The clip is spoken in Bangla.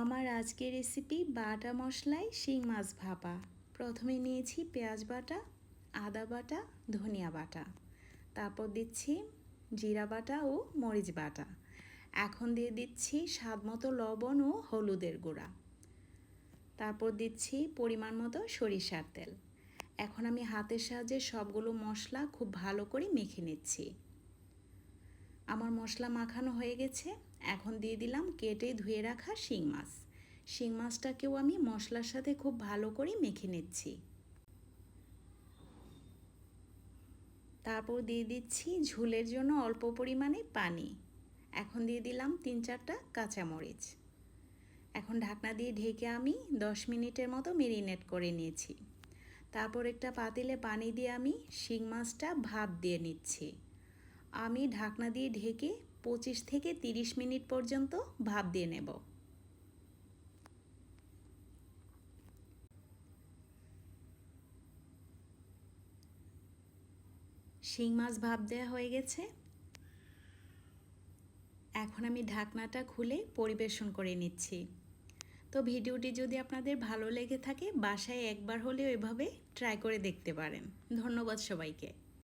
আমার আজকের রেসিপি বাটা মশলায় শিং মাছ ভাপা। প্রথমে নিয়েছি পেঁয়াজ বাটা, আদা বাটা, ধনিয়া বাটা, তারপর দিচ্ছি জিরা বাটা ও মরিচ বাটা। এখন দিয়ে দিচ্ছি স্বাদমতো লবণ ও হলুদের গুঁড়া, তারপর দিচ্ছি পরিমাণ মতো সরিষার তেল। এখন আমি হাতের সাহায্যে সবগুলো মশলা খুব ভালো করে মেখে নিচ্ছি। আমার মশলা মাখানো হয়ে গেছে। এখন দিয়ে দিলাম কেটে ধুয়ে রাখা শিং মাছ। শিং মাছটাকেও আমি মশলার সাথে খুব ভালো করে মেখে নিচ্ছি। তারপর দিয়ে দিচ্ছি ঝোলের জন্য অল্প পরিমাণে পানি। এখন দিয়ে দিলাম 3-4টা কাঁচামরিচ। এখন ঢাকনা দিয়ে ঢেকে আমি 10 মিনিটের মতো মেরিনেট করে নিয়েছি। তারপর একটা পাতিলে পানি দিয়ে আমি শিং মাছটা ভাপ দিয়ে নিচ্ছি। আমি ঢাকনা দিয়ে ঢেকে 25 থেকে 30 মিনিট পর্যন্ত ভাপ দিয়ে নেব। শিং মাছ ভাপ দেওয়া হয়ে গেছে। এখন আমি ঢাকনাটা খুলে পরিবেশন করে নিচ্ছি। তো ভিডিওটি যদি আপনাদের ভালো লেগে থাকে বাসায় একবার হলেও এভাবে ট্রাই করে দেখতে পারেন। ধন্যবাদ সবাইকে।